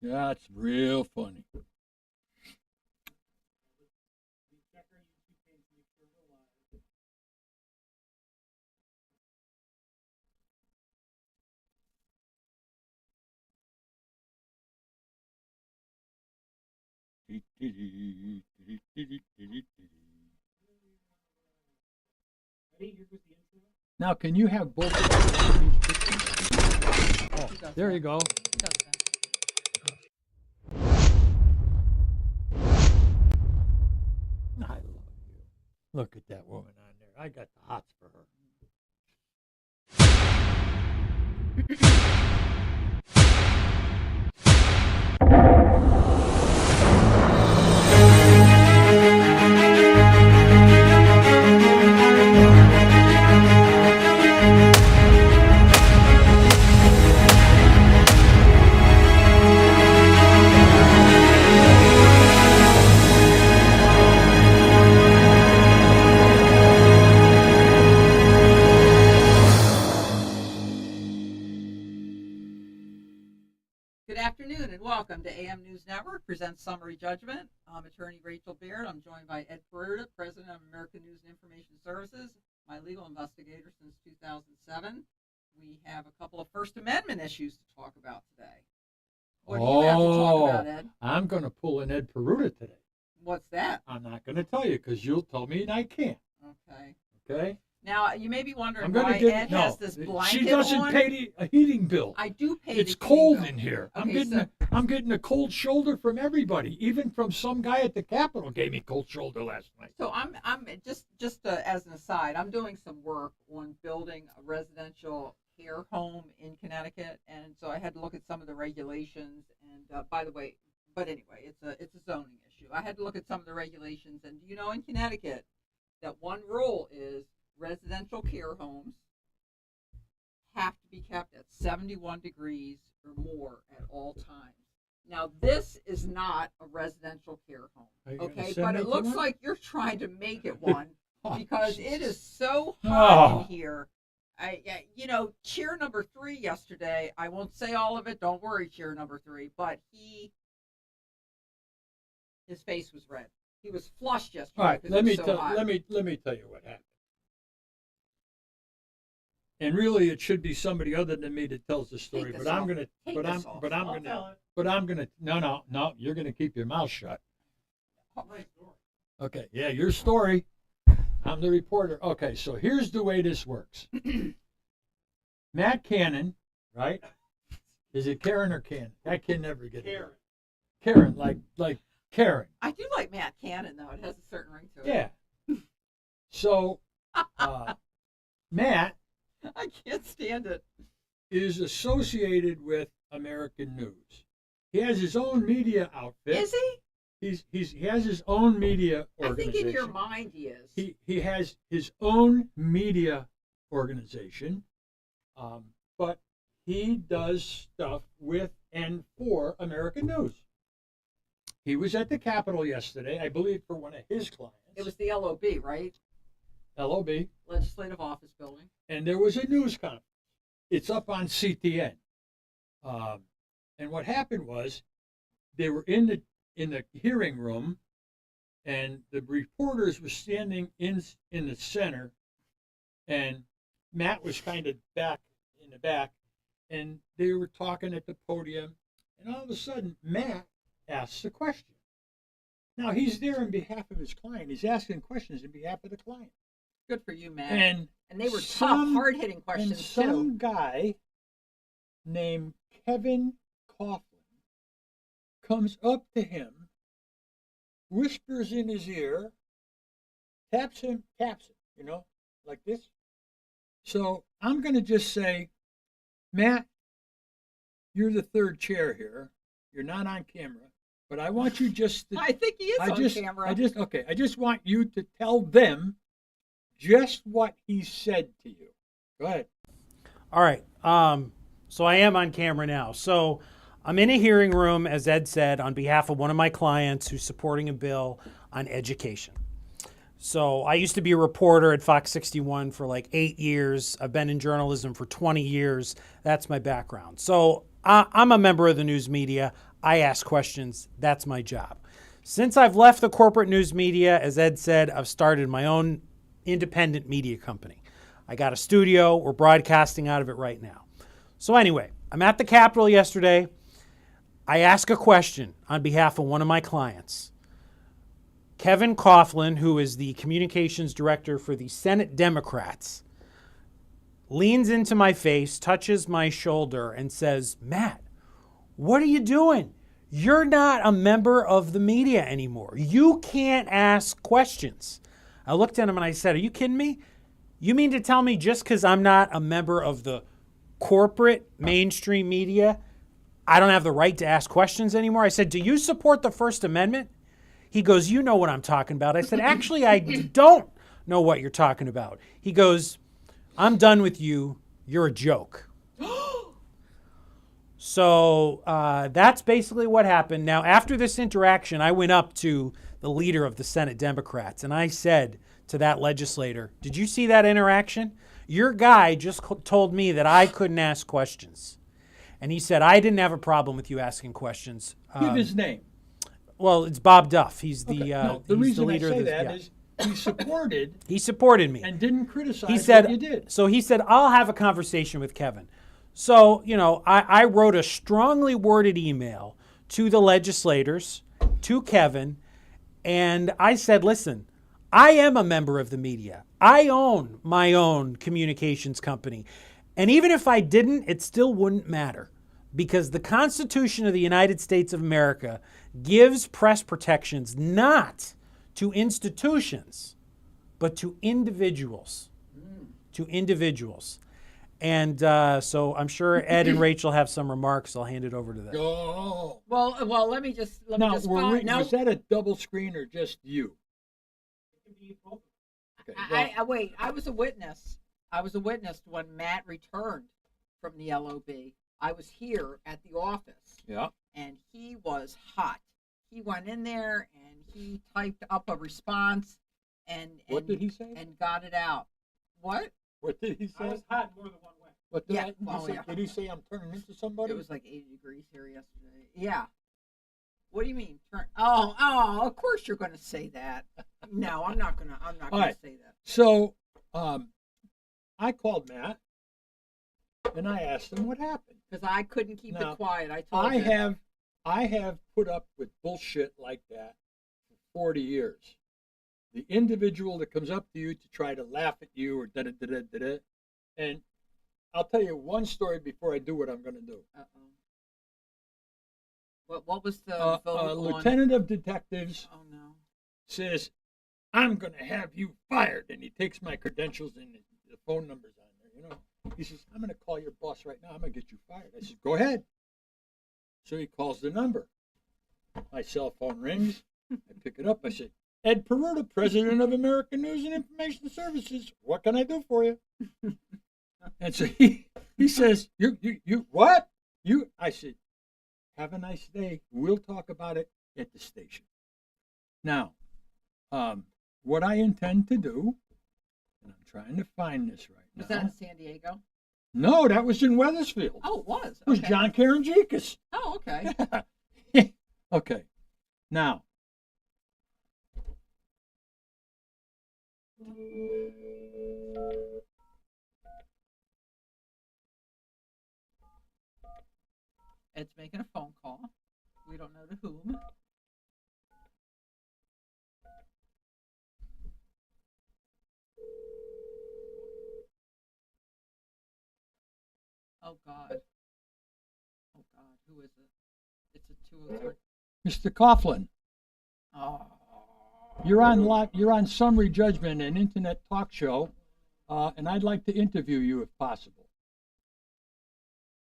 That's real funny. Now, can you have both of these pictures? Oh, there you go. I love you. Look at that woman on there. I got the hots for her. Good afternoon and welcome to AM News Network presents Summary Judgment. I'm attorney Rachel Baird. I'm joined by Ed Peruta, president of American News and Information Services, my legal investigator since 2007. We have a couple of First Amendment issues to talk about today. What do you have to talk about, Ed? I'm going to pull an Ed Peruta today. What's that? I'm not going to tell you because you'll tell me I can't. Okay. Okay? Now, you may be wondering I'm why going to Ed get has this blanket She doesn't on. pay a heating bill. I do pay It's the cold heating in bill. here. Okay, I'm getting a cold shoulder from everybody, even from some guy at the Capitol gave me cold shoulder last night. So I'm just as an aside, I'm doing some work on building a residential care home in Connecticut, and so I had to look at some of the regulations. And by the way, but anyway, it's a zoning issue. I had to look at some of the regulations, and you know, in Connecticut, that one rule is residential care homes have to be kept at 71 degrees or more at all times. Now, this is not a residential care home, okay? But it looks like you're trying to make it one because it is so hot in here. You know, cheer number 3 yesterday, I won't say all of it, don't worry, cheer number 3, but his face was red. He was flushed yesterday. All right, let me tell you what happened. And really, it should be somebody other than me that tells the story. But I'm gonna. No. You're gonna keep your mouth shut. Okay. Yeah, your story. I'm the reporter. Okay. So here's the way this works. Matt Cannon, right? Is it Karen or Cannon? I can never get it. Karen, like Karen. I do like Matt Cannon though. It has a certain ring to it. Yeah. So, Matt. I can't stand it. Is associated with American News. He has his own media outfit. Is he? He has his own media organization. I think in your mind he is. He has his own media organization, but he does stuff with and for American News. He was at the Capitol yesterday, I believe, for one of his clients. It was the LOB, right? LOB. Legislative Office Building. And there was a news conference. It's up on CTN. And what happened was they were in the hearing room, and the reporters were standing in the center, and Matt was kind of back in the back, and they were talking at the podium, and all of a sudden Matt asks a question. Now he's there on behalf of his client. He's asking questions on behalf of the client. Good for you, Matt. And they were tough, hard-hitting questions, and some guy named Kevin Coughlin comes up to him, whispers in his ear, taps him, you know, like this. So I'm going to just say, Matt, you're the third chair here. You're not on camera, but I want you just to... I think he is on camera. I just want you to tell them just what he said to you. Go ahead. All right. So I am on camera now. So I'm in a hearing room, as Ed said, on behalf of one of my clients who's supporting a bill on education. So I used to be a reporter at Fox 61 for like 8 years. I've been in journalism for 20 years. That's my background. So I'm a member of the news media. I ask questions. That's my job. Since I've left the corporate news media, as Ed said, I've started my own independent media company. I got a studio. We're broadcasting out of it right now. So anyway, I'm at the Capitol yesterday. I ask a question on behalf of one of my clients. Kevin Coughlin, who is the communications director for the Senate Democrats, leans into my face, touches my shoulder, and says, "Matt, what are you doing? You're not a member of the media anymore. You can't ask questions." I looked at him and I said, "Are you kidding me? You mean to tell me just because I'm not a member of the corporate mainstream media, I don't have the right to ask questions anymore?" I said, "Do you support the First Amendment?" He goes, "You know what I'm talking about." I said, "Actually, I don't know what you're talking about." He goes, "I'm done with you. You're a joke." So that's basically what happened. Now, after this interaction, I went up to the leader of the Senate Democrats and I said to that legislator, "Did you see that interaction? Your guy just told me that I couldn't ask questions." And he said, "I didn't have a problem with you asking questions." Give his name. Well, it's Bob Duff. He's the Okay. No, he's the the reason I leader say of the, that yeah. is he supported He supported me. and didn't criticize He said, what you did. so he said, "I'll have a conversation with Kevin." So, I wrote a strongly worded email to the legislators, to Kevin, and I said, "Listen, I am a member of the media. I own my own communications company. And even if I didn't, it still wouldn't matter because the Constitution of the United States of America gives press protections not to institutions, but to individuals. To individuals." And so I'm sure Ed and Rachel have some remarks. I'll hand it over to them. Oh. Well, let me just Now, find. No, was that a double screen or just you? Okay, well, I wait. I was a witness. I was a witness when Matt returned from the LOB. I was here at the office, yeah. and he was hot. He went in there and he typed up a response, and What did he say? And got it out. What? What did he say? hot more than one way. What did, Yeah, I, well, say, yeah. did he say I'm turning into somebody? It was like 80 degrees here yesterday. Yeah. What do you mean? Oh, of course you're going to say that. No, I'm not going All to right. say that. So I called Matt and I asked him what happened. Because I couldn't keep Now, it quiet. I told you. I have put up with bullshit like that for 40 years. The individual that comes up to you to try to laugh at you or da-da-da-da-da-da. And I'll tell you one story before I do what I'm going to do. What was the vote on? Lieutenant of Detectives Oh no. says, "I'm going to have you fired." And he takes my credentials and the phone numbers on there, He says, "I'm going to call your boss right now. I'm going to get you fired." I said, "Go ahead." So he calls the number. My cell phone rings. I pick it up. I said, "Ed Peruta, President of American News and Information Services. What can I do for you?" And so he says, you what? I said, "Have a nice day. We'll talk about it at the station." Now, what I intend to do, and I'm trying to find this right now. Was that in San Diego? No, that was in Wethersfield. Oh, it was. It was Okay. John Karangikas. Oh, okay. Okay. Now, Ed's making a phone call. We don't know to whom. Oh God. Oh God. Who is it? It's a 203. Mr. Coughlin, Oh. you're on Summary Judgment, an internet talk show, and I'd like to interview you if possible.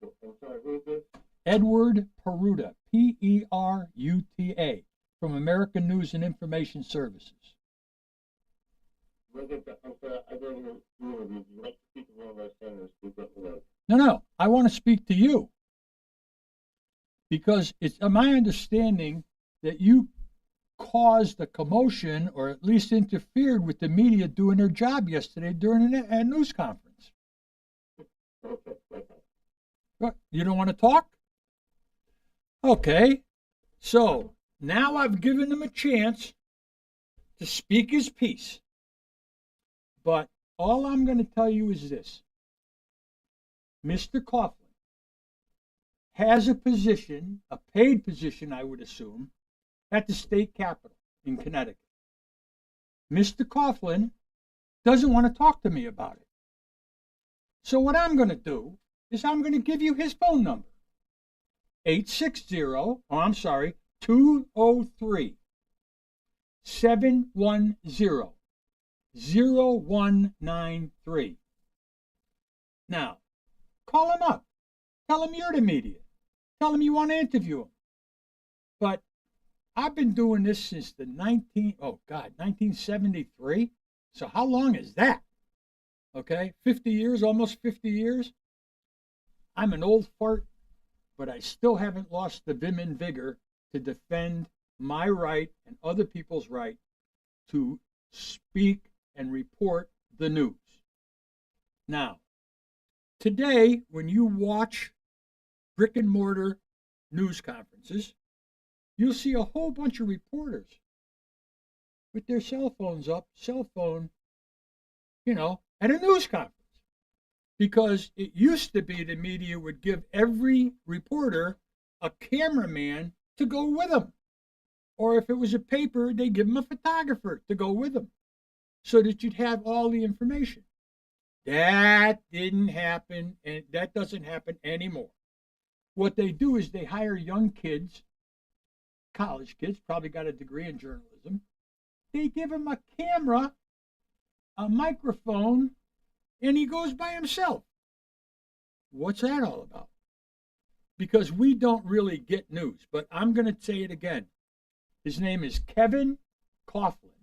I'm sorry, who is this? Edward Peruta, Peruta, from American News and Information Services. I'm sorry, I don't know who it is. Would you like to speak to one of our senators? Speak up loud. No, I want to speak to you. Because it's my understanding that you caused a commotion or at least interfered with the media doing their job yesterday during a news conference. Okay, okay. What, you don't want to talk? Okay, so now I've given him a chance to speak his piece. But all I'm going to tell you is this: Mr. Coughlin has a position, a paid position, I would assume, at the state capitol in Connecticut. Mr. Coughlin doesn't want to talk to me about it. So what I'm going to do is I'm going to give you his phone number. 203 710 0193. Now, call him up. Tell him you're the media. Tell him you want to interview him. But I've been doing this since the 1973. So how long is that? Okay, 50 years, almost 50 years. I'm an old fart, but I still haven't lost the vim and vigor to defend my right and other people's right to speak and report the news. Now, today, when you watch brick and mortar news conferences, you'll see a whole bunch of reporters with their cell phones up, at a news conference. Because it used to be the media would give every reporter a cameraman to go with them. Or if it was a paper, they'd give them a photographer to go with them so that you'd have all the information. That didn't happen, and that doesn't happen anymore. What they do is they hire young kids, college kids, probably got a degree in journalism. They give him a camera, a microphone, and he goes by himself. What's that all about? Because we don't really get news, but I'm going to say it again. His name is Kevin Coughlin,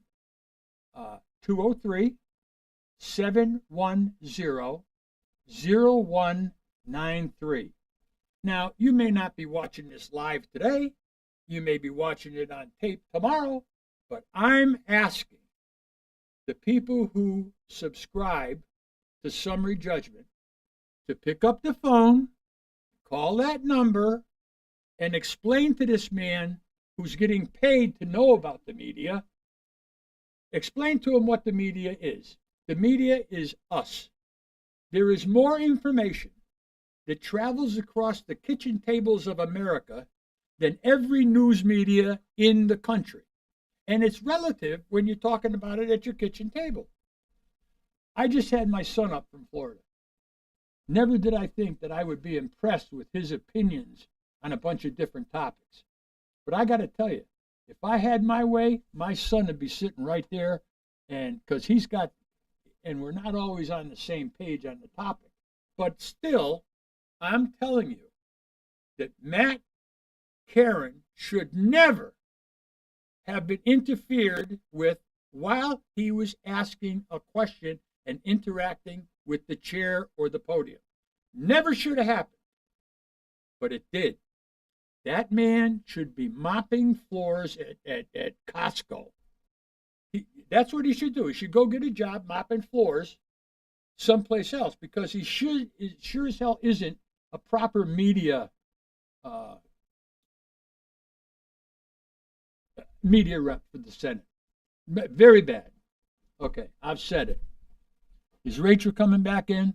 203 710 0193. Now, you may not be watching this live today. You may be watching it on tape tomorrow, but I'm asking the people who subscribe to Summary Judgment to pick up the phone, call that number, and explain to this man who's getting paid to know about the media, explain to him what the media is. The media is us. There is more information that travels across the kitchen tables of America than every news media in the country. And it's relative when you're talking about it at your kitchen table. I just had my son up from Florida. Never did I think that I would be impressed with his opinions on a bunch of different topics. But I got to tell you, if I had my way, my son would be sitting right there, and because he's got, and we're not always on the same page on the topic, but still, I'm telling you that Matt Caron should never have been interfered with while he was asking a question and interacting with the chair or the podium. Never should have happened, but it did. That man should be mopping floors at Costco. That's what he should do. He should go get a job mopping floors someplace else, because he sure as hell isn't a proper media rep for the Senate. Very bad. Okay, I've said it. Is Rachel coming back in?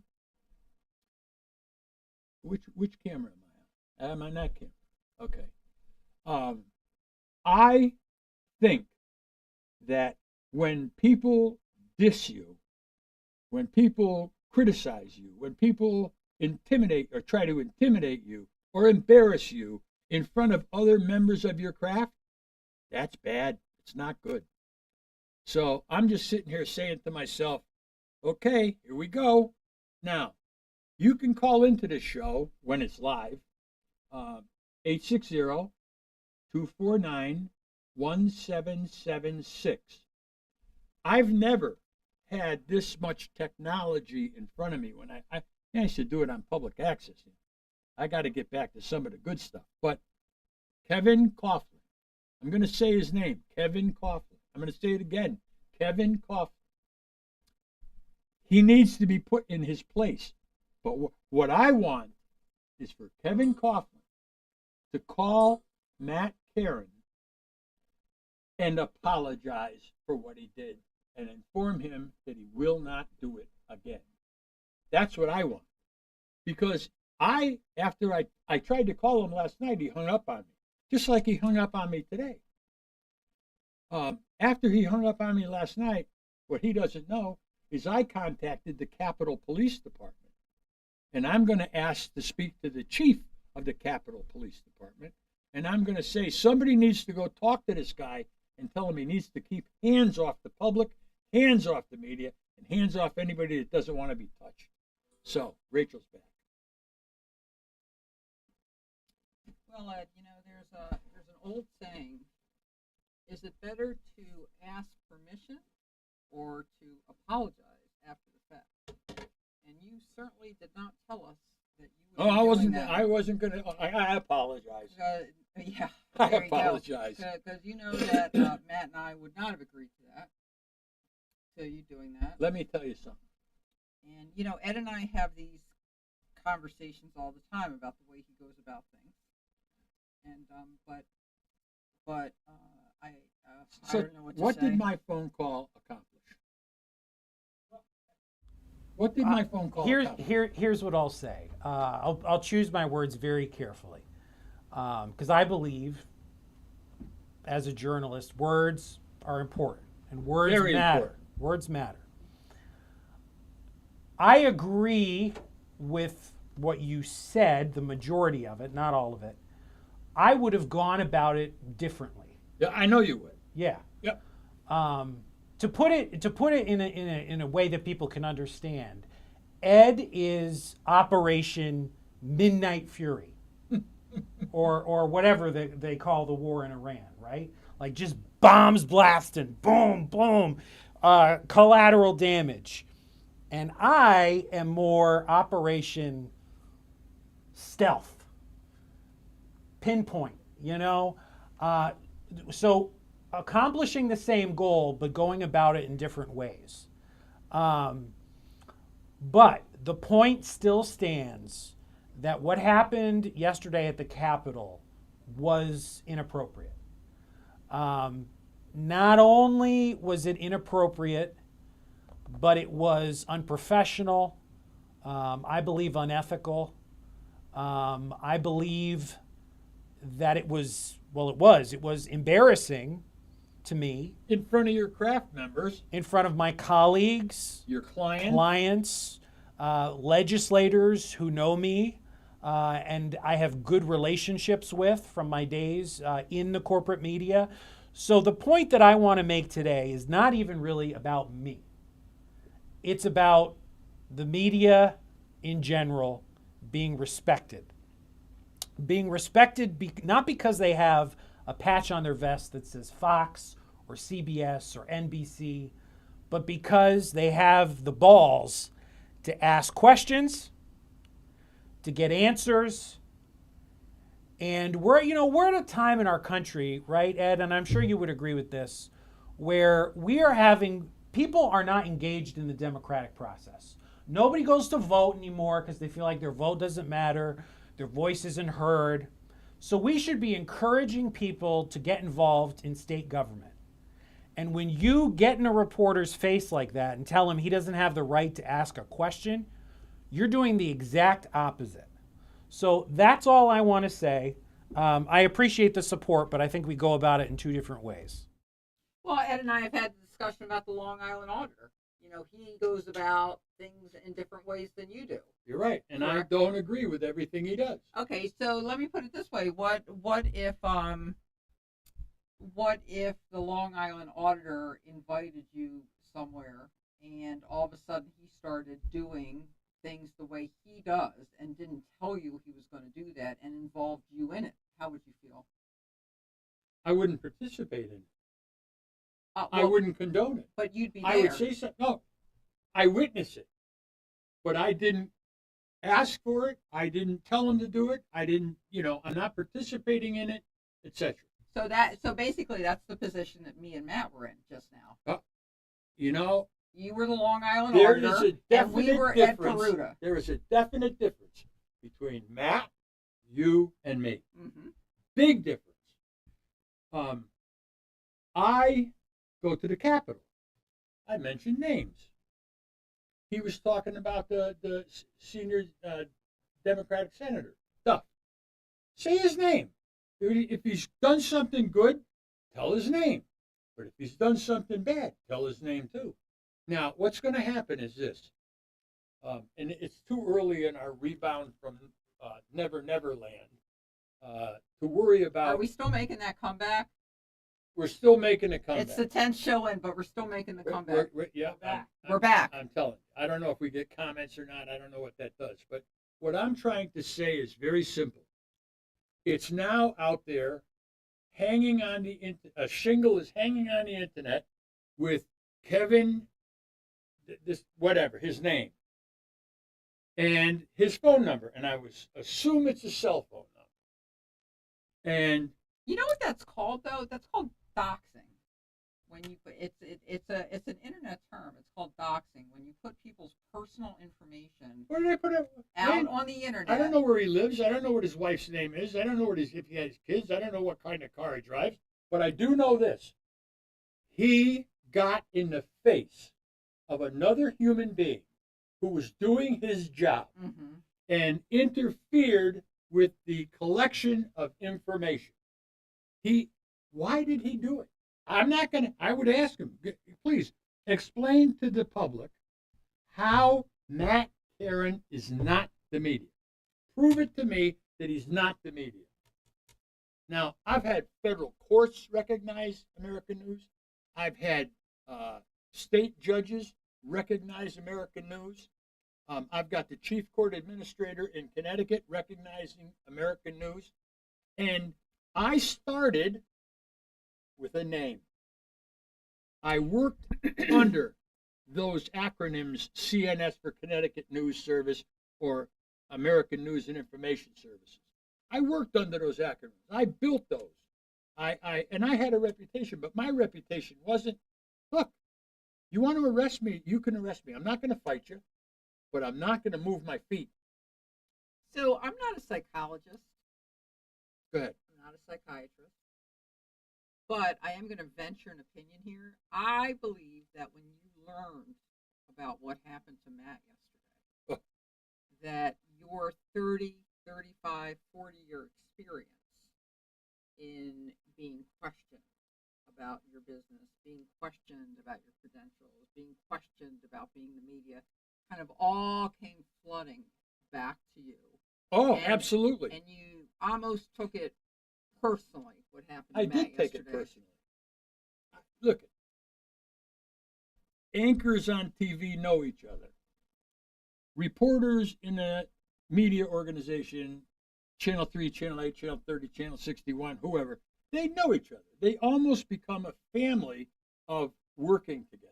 Which camera am I on? Am I on that camera? Okay. I think that when people diss you, when people criticize you, when people intimidate or try to intimidate you or embarrass you in front of other members of your craft, that's bad. It's not good. So I'm just sitting here saying to myself, okay, here we go. Now, you can call into this show when it's live, 860-249-1776. I've never had this much technology in front of me when I used to do it on public access. I got to get back to some of the good stuff. But Kevin Coughlin, I'm going to say his name, Kevin Coughlin. I'm going to say it again, Kevin Coughlin. He needs to be put in his place. But what I want is for Kevin Coughlin to call Matt Karen and apologize for what he did and inform him that he will not do it again. That's what I want. Because after I tried to call him last night, he hung up on me, just like he hung up on me today. After he hung up on me last night, what he doesn't know is I contacted the Capitol Police Department. And I'm going to ask to speak to the chief of the Capitol Police Department. And I'm going to say somebody needs to go talk to this guy and tell him he needs to keep hands off the public, hands off the media, and hands off anybody that doesn't want to be touched. So, Rachel's back. Well, Ed, there's an old saying: is it better to ask permission or to apologize after the fact? And you certainly did not tell us that you would. I wasn't going to. I apologize. Yeah. I there you go. apologize. Because you know that Matt and I would not have agreed to that. So you doing that. Let me tell you something. And Ed and I have these conversations all the time about the way he goes about things. And I don't know what to say. What did my phone call accomplish? What did my phone call accomplish? Here's what I'll say. I'll choose my words very carefully, because I believe, as a journalist, words are important, and words Very matter. important. Words matter. I agree with what you said, the majority of it, not all of it. I would have gone about it differently. Yeah, I know you would. Yeah. Yep. To put it in a way that people can understand, Ed is Operation Midnight Fury, or whatever they call the war in Iran, right? Like just bombs blasting, boom, boom, collateral damage. And I am more Operation Stealth, pinpoint, so accomplishing the same goal, but going about it in different ways. But the point still stands that what happened yesterday at the Capitol was inappropriate. Not only was it inappropriate, but it was unprofessional. I believe unethical. I believe that it was embarrassing to me. In front of your craft members. In front of my colleagues. Your clients, legislators who know me, and I have good relationships with from my days in the corporate media. So the point that I want to make today is not even really about me. It's about the media in general being respected. Being respected not because they have a patch on their vest that says Fox or CBS or NBC, but because they have the balls to ask questions, to get answers. And we're at a time in our country, right, Ed, and I'm sure you would agree with this, where people are not engaged in the democratic process. Nobody goes to vote anymore because they feel like their vote doesn't matter, their voice isn't heard. So we should be encouraging people to get involved in state government. And when you get in a reporter's face like that and tell him he doesn't have the right to ask a question, you're doing the exact opposite. So that's all I want to say. I appreciate the support, but I think we go about it in two different ways. Well, Ed and I have had the discussion about the Long Island auditor. He goes about things in different ways than you do. You're right, and Correct. I don't agree with everything he does. Okay, so let me put it this way: what if the Long Island auditor invited you somewhere, and all of a sudden he started doing things the way he does, and didn't tell you he was going to do that, and involved you in it? How would you feel? I wouldn't participate in it. Well, I wouldn't condone it. But you'd be there. I would say something. No, I witness it, but I didn't ask for it. I didn't tell him to do it. I didn't. I'm not participating in it, etc. So basically, that's the position that me and Matt were in just now. You were the Long Island There auditor, is a and we definite were Ed difference. Peruta. There is a definite difference between Matt You and me. Mm-hmm. Big difference. I go to the Capitol. I mention names. He was talking about the senior Democratic senator, Duff. Say his name. If he's done something good, tell his name. But if he's done something bad, tell his name too. Now, what's going to happen is this, and it's too early in our rebound from Never Never Land to worry about. Are we still making that comeback? We're still making a comeback. It's the 10th show in, but we're still making the comeback. Yeah, We're back. I'm- We're back. I'm telling you. I don't know if we get comments or not. I don't know what that does. But what I'm trying to say is very simple. It's now out there, hanging on a shingle is hanging on the internet with Kevin, this whatever his name, and his phone number, and I assume it's a cell phone number. And You know what that's called though? That's called doxing. When you put it's an internet term. It's called doxing. When you put people's personal information where did I put it? out on the internet. I don't know where he lives. I don't know what his wife's name is. I don't know if he has kids. I don't know what kind of car he drives. But I do know this. He got in the face of another human being who was doing his job Mm-hmm. and interfered with the collection of information. Why did he do it? I would ask him, please explain to the public how Matt Caron is not the media. Prove it to me that he's not the media. Now, I've had federal courts recognize American News. I've had state judges recognize American News. I've got the chief court administrator in Connecticut recognizing American News. And I started with a name. I worked under those acronyms, CNS for Connecticut News Service or American News and Information Services. I worked under those acronyms. I built those. And I had a reputation, but my reputation wasn't, look, you want to arrest me, you can arrest me. I'm not going to fight you, but I'm not going to move my feet. So I'm not a psychologist. Go ahead. I'm not a psychiatrist. But I am going to venture an opinion here. I believe that when you learned about what happened to Matt yesterday, that your 30, 35, 40-year experience in being questioned about your business, being questioned about your credentials, being questioned about being the media, kind of all came flooding back to you. Oh, And- absolutely. And you almost took it personally, what happened to I Matt did take yesterday. it personally. Look, anchors on TV know each other. Reporters in a media organization, Channel 3, Channel 8, Channel 30, Channel 61, whoever, they know each other. They almost become a family of working together.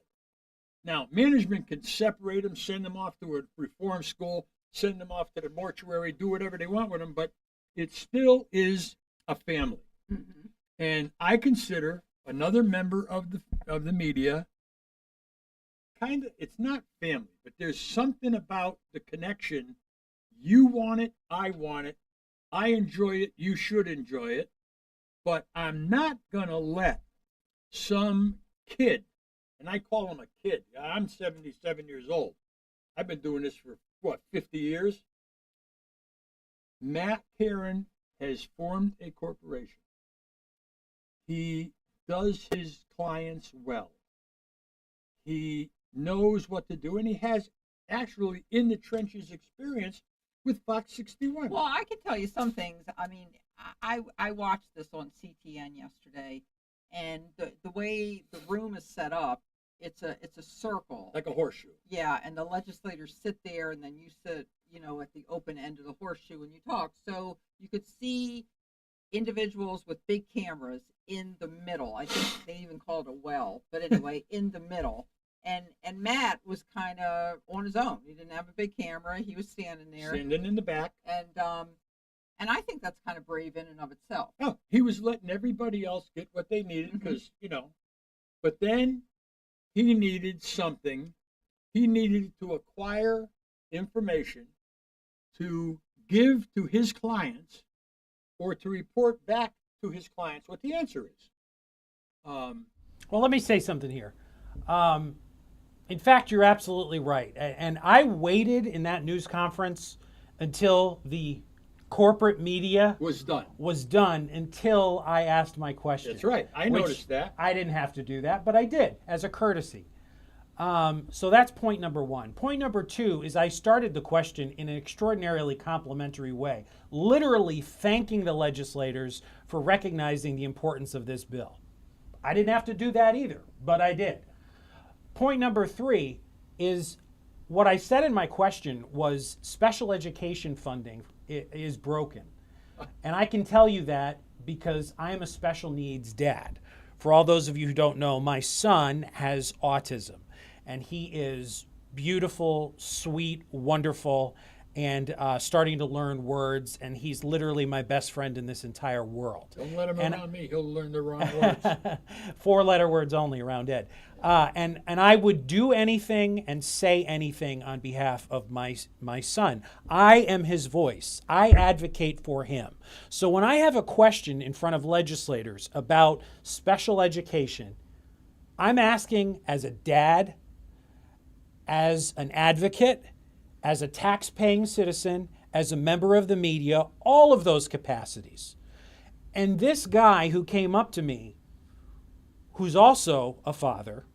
Now, management can separate them, send them off to a reform school, send them off to the mortuary, do whatever they want with them, but it still is a family. Mm-hmm. And I consider another member of the media kind of, it's not family, but there's something about the connection. You want it, I want it, I enjoy it, you should enjoy it, but I'm not going to let some kid, and I call him a kid, I'm 77 years old, I've been doing this for 50 years. Matt Caron has formed a corporation. He does his clients well. He knows what to do, and he has actually in the trenches experience with Fox 61. Well, I can tell you some things. I mean, I watched this on CTN yesterday, and the way the room is set up, it's a circle. Like a horseshoe. Yeah, and the legislators sit there, and then you sit, at the open end of the horseshoe and you talk. So you could see individuals with big cameras in the middle. I think they even call it a well, but anyway, in the middle. And Matt was kind of on his own. He didn't have a big camera. He was standing there. Standing in the back. And I think that's kind of brave in and of itself. Oh, he was letting everybody else get what they needed because, but then he needed something. He needed to acquire information to give to his clients or to report back to his clients what the answer is. Well, let me say something here. In fact, you're absolutely right. And I waited in that news conference until the corporate media Was done. was done until I asked my question. That's right. I which noticed that. I didn't have to do that, but I did as a courtesy. So that's point number one. Point number two is I started the question in an extraordinarily complimentary way, literally thanking the legislators for recognizing the importance of this bill. I didn't have to do that either, but I did. Point number three is what I said in my question was special education funding is broken. And I can tell you that because I am a special needs dad. For all those of you who don't know, my son has autism, and he is beautiful, sweet, wonderful, and starting to learn words, and he's literally my best friend in this entire world. Don't let him And- around me. He'll learn the wrong words. 4-letter words only around Ed. And I would do anything and say anything on behalf of my son. I am his voice. I advocate for him. So when I have a question in front of legislators about special education, I'm asking as a dad, as an advocate, as a tax-paying citizen, as a member of the media, all of those capacities. And this guy who came up to me, who's also a father,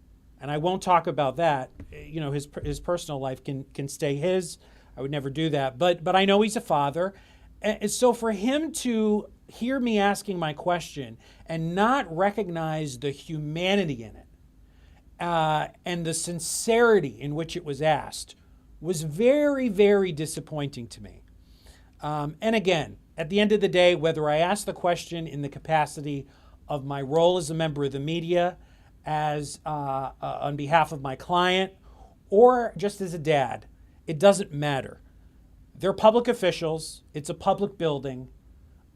and I won't talk about that, you know, his personal life can stay his. I would never do that, but I know he's a father. And so for him to hear me asking my question and not recognize the humanity in it, and the sincerity in which it was asked was very, very disappointing to me. And again, at the end of the day, whether I ask the question in the capacity of my role as a member of the media, as on behalf of my client, or just as a dad, it doesn't matter. They're public officials. It's a public building.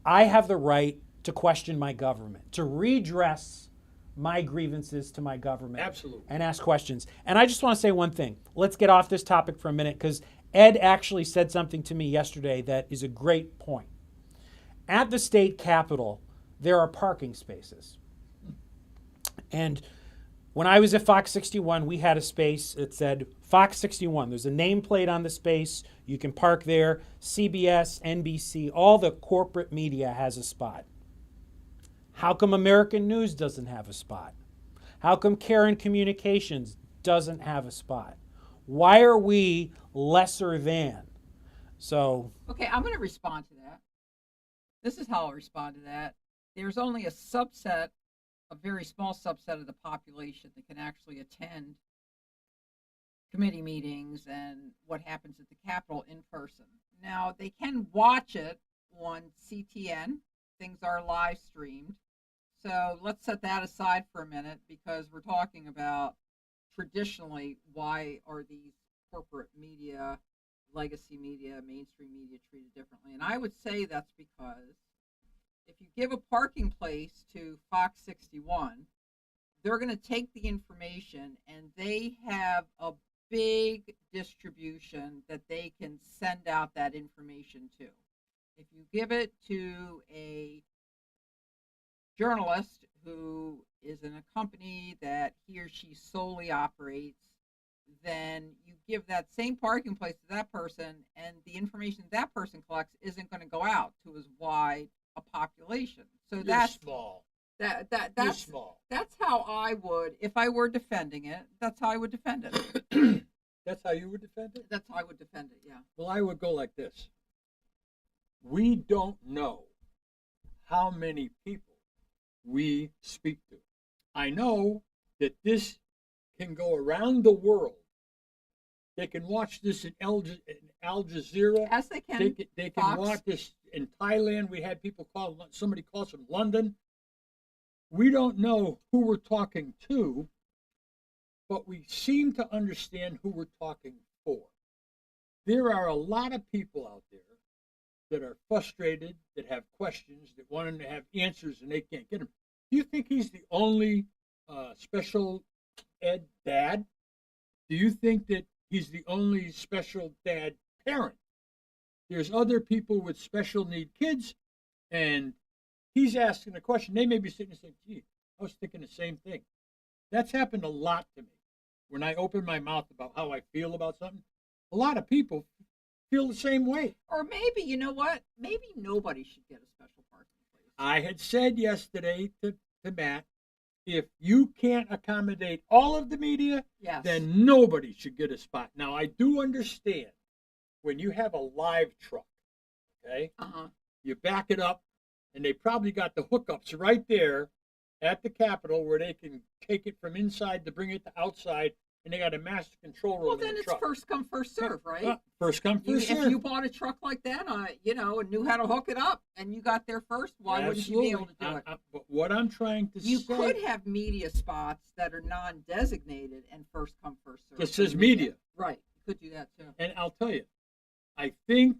I have the right to question my government, to redress my grievances to my government. Absolutely. And ask questions. And I just want to say one thing. Let's get off this topic for a minute because Ed actually said something to me yesterday that is a great point. At the state capitol, there are parking spaces. And when I was at Fox 61, we had a space that said Fox 61. There's a nameplate on the space. You can park there. CBS, NBC, all the corporate media has a spot. How come American News doesn't have a spot? How come Karen Communications doesn't have a spot? Why are we lesser than? So, Okay, I'm going to respond to that. This is how I'll respond to that. There's only a subset, a very small subset of the population that can actually attend committee meetings and what happens at the Capitol in person. Now, they can watch it on CTN. Things are live streamed. So let's set that aside for a minute because we're talking about traditionally why are these corporate media, legacy media, mainstream media treated differently. And I would say that's because if you give a parking place to Fox 61, they're going to take the information and they have a big distribution that they can send out that information to. If you give it to a journalist who is in a company that he or she solely operates, then you give that same parking place to that person, and the information that person collects isn't going to go out to as wide a population. So You're small. You're small. that's how I would, if I were defending it, that's how I would defend it. That's how you would defend it? That's how I would defend it, yeah. Well, I would go like this. We don't know how many people we speak to. I know that this can go around the world. They can watch this in Al Jazeera. As they can. They can Fox. watch this in Thailand. We had people call, somebody calls from London. We don't know who we're talking to, but we seem to understand who we're talking for. There are a lot of people out there that are frustrated, that have questions, that want to have answers, and they can't get them. Do you think he's the only special ed dad? Do you think that he's the only special dad parent? There's other people with special need kids, and he's asking a question. They may be sitting and saying, gee, I was thinking the same thing. That's happened a lot to me. When I open my mouth about how I feel about something, a lot of people feel the same way. Or maybe, you know what? Maybe nobody should get a special parking place. I had said yesterday to Matt, if you can't accommodate all of the media, Yes. then nobody should get a spot. Now, I do understand when you have a live truck, okay, Uh-huh. you back it up, and they probably got the hookups right there at the Capitol where they can take it from inside to bring it to outside, and they got a master control room Well, in then the it's truck. first come, first serve, right? First come, first If serve. you bought a truck like that, and knew how to hook it up, and you got there first, why wouldn't you be able to do it? But what I'm trying to You say, could have media spots that are non-designated and first come, first serve. just for says media. Right. You could do that too. And I'll tell you, I think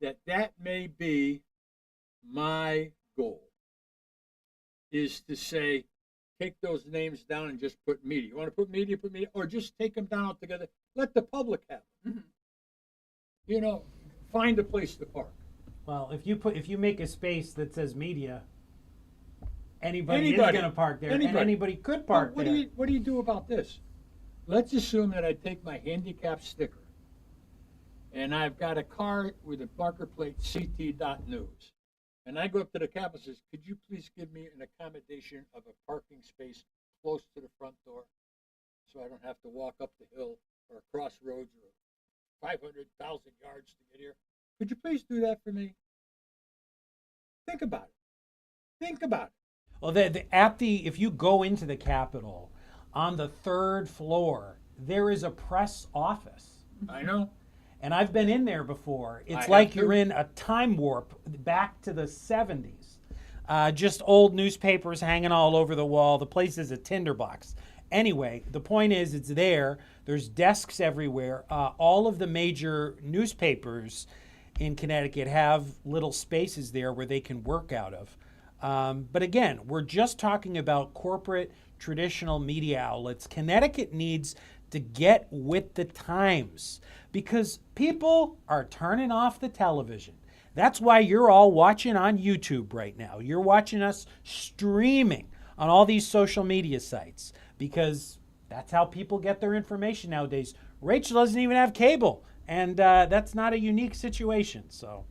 that may be my goal, is to say, take those names down and just put media. You want to put media, or just take them down together. Let the public have them. Mhm. You know, find a place to park. Well, if you make a space that says media, anybody is Anybody. going to park there, Anybody. and anybody could park What there. do you do about this? Let's assume that I take my handicap sticker, and I've got a car with a marker plate CT.news. And I go up to the Capitol and says, could you please give me an accommodation of a parking space close to the front door so I don't have to walk up the hill or across roads or 500,000 yards to get here? Could you please do that for me? Think about it. Think about it. Well, if you go into the Capitol, on the third floor, there is a press office. I know. And I've been in there before. It's I like have you're too. in a time warp back to the 70s. Just old newspapers hanging all over the wall. The place is a tinderbox. Anyway, the point is, it's there. There's desks everywhere. All of the major newspapers in Connecticut have little spaces there where they can work out of. But again, we're just talking about corporate traditional media outlets. Connecticut needs to get with the times because people are turning off the television. That's why you're all watching on YouTube right now. You're watching us streaming on all these social media sites because that's how people get their information nowadays. Rachel doesn't even have cable, and that's not a unique situation. So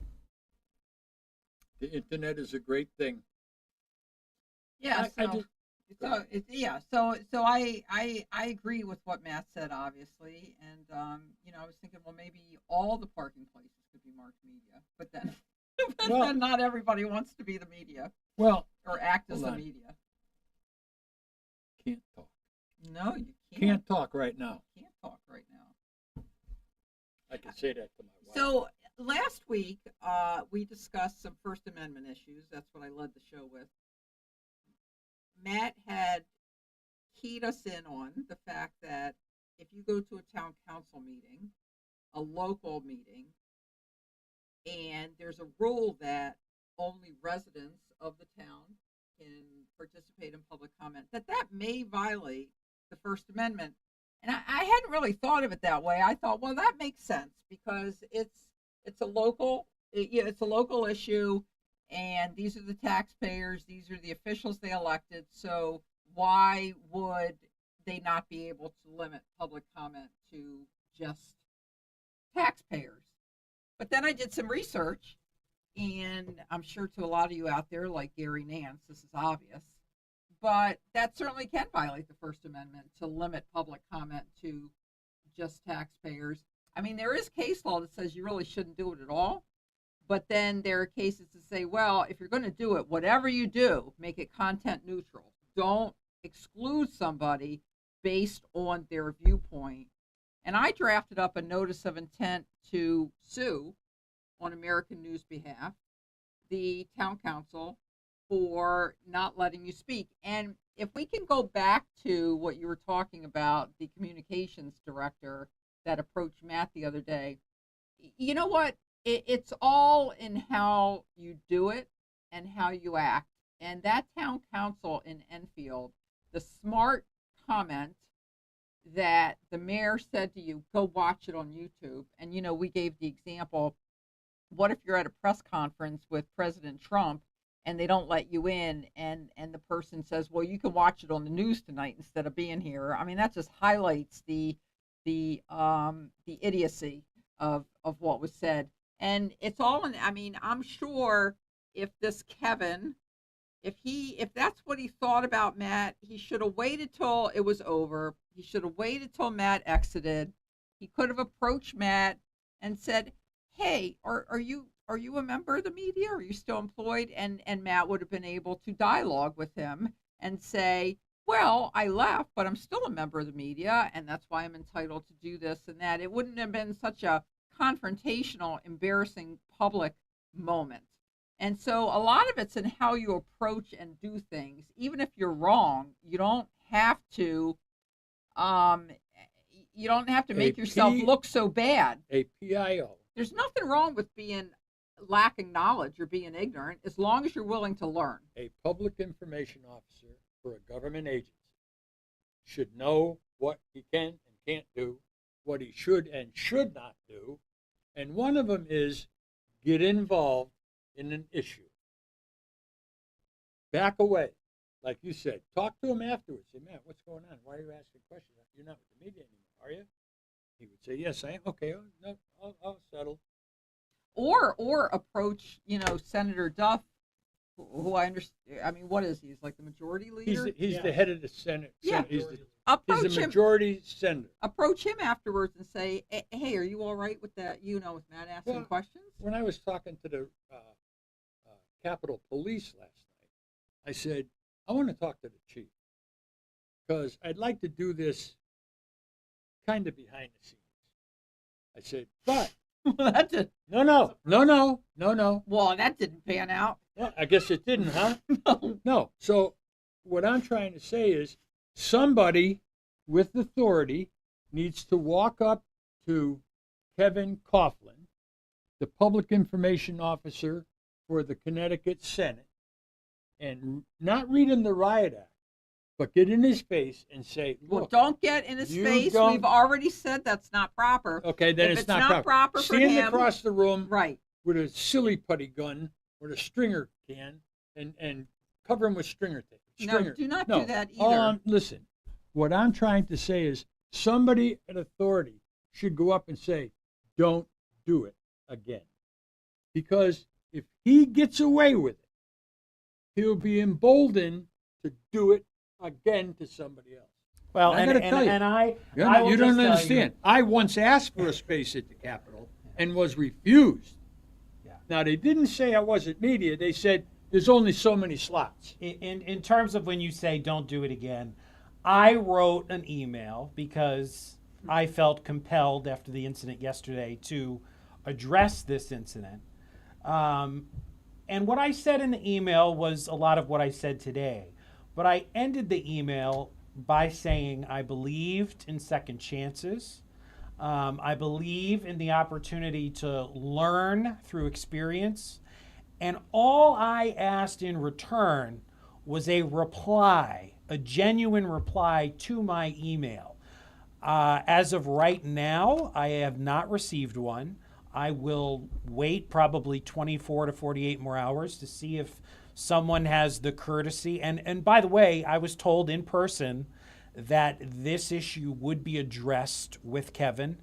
The internet is a great thing. Yeah. I just- So I agree with what Matt said, obviously, and I was thinking, well, maybe all the parking places could be marked media, but then, Well- then not everybody wants to be the media Well, or act as Hold the on. media. can't talk. No, you can't. Can't talk right now. Can't talk right now. I can say that to my wife. So last week, we discussed some First Amendment issues. That's what I led the show with. Matt had keyed us in on the fact that if you go to a town council meeting, a local meeting, and there's a rule that only residents of the town can participate in public comment, that may violate the First Amendment. And I hadn't really thought of it that way. I thought, well, that makes sense because it's a local issue, and these are the taxpayers, these are the officials they elected. So why would they not be able to limit public comment to just taxpayers? But then I did some research, and I'm sure to a lot of you out there, like Gary Nance, this is obvious. But that certainly can violate the First Amendment to limit public comment to just taxpayers. I mean, there is case law that says you really shouldn't do it at all. But then there are cases that say, well, if you're going to do it, whatever you do, make it content neutral. Don't exclude somebody based on their viewpoint. And I drafted up a notice of intent to sue on American News' behalf, the town council, for not letting you speak. And if we can go back to what you were talking about, the communications director that approached Matt the other day, you know what? It's all in how you do it and how you act. And that town council in Enfield, the smart comment that the mayor said to you, go watch it on YouTube. And, we gave the example what if you're at a press conference with President Trump and they don't let you in, and the person says, well, you can watch it on the news tonight instead of being here. I mean, that just highlights the idiocy of what was said. And it's all in, I mean, I'm sure if this Kevin, if that's what he thought about Matt, he should have waited till it was over. He should have waited till Matt exited. He could have approached Matt and said, hey, are you a member of the media? Are you still employed? And Matt would have been able to dialogue with him and say, well, I left, but I'm still a member of the media, and that's why I'm entitled to do this and that. It wouldn't have been such a confrontational, embarrassing public moment. And so a lot of it's in how you approach and do things. Even if you're wrong, you don't have to make yourself look so bad. A PIO. There's nothing wrong with being lacking knowledge or being ignorant as long as you're willing to learn. A public information officer for a government agency should know what he can and can't do, what he should and should not do, and one of them is get involved in an issue. Back away. Like you said, talk to him afterwards. Say, man, what's going on? Why are you asking questions? You're not with the media anymore, are you? He would say, yes, I am. Okay, no, I'll settle. Or approach, Senator Duff, who I understand. I mean, what is he? He's like the majority leader. He's the head of the Senate. Yeah. He's Approach a him. majority senator. Approach him afterwards and say, hey, are you all right with that? With Matt asking questions? When I was talking to the Capitol Police last night, I said, I want to talk to the chief because I'd like to do this kind of behind the scenes. I said, but That did. no. Well, that didn't pan out. Well, I guess it didn't, huh? No. So what I'm trying to say is somebody with authority needs to walk up to Kevin Coughlin, the public information officer for the Connecticut Senate, and not read him the riot act, but get in his face and say, Well, look, don't get in his you face. don't- We've already said that's not proper. okay, then If it's not proper for Stand him, across the room right. with a silly putty gun or a stringer can and cover him with stringer tape. No, do not do that either. Listen, what I'm trying to say is somebody at authority should go up and say, don't do it again. Because if he gets away with it, he'll be emboldened to do it again to somebody else. Well, I gotta tell you, I will you just don't tell you- understand. I once asked for a space at the Capitol and was refused. Yeah. Now, they didn't say I wasn't media. They said there's only so many slots. In terms of when you say don't do it again, I wrote an email because I felt compelled after the incident yesterday to address this incident. And what I said in the email was a lot of what I said today. But I ended the email by saying I believed in second chances. I believe in the opportunity to learn through experience. And all I asked in return was a reply, a genuine reply to my email. As of right now, I have not received one. I will wait probably 24 to 48 more hours to see if someone has the courtesy. And by the way, I was told in person that this issue would be addressed with Kevin.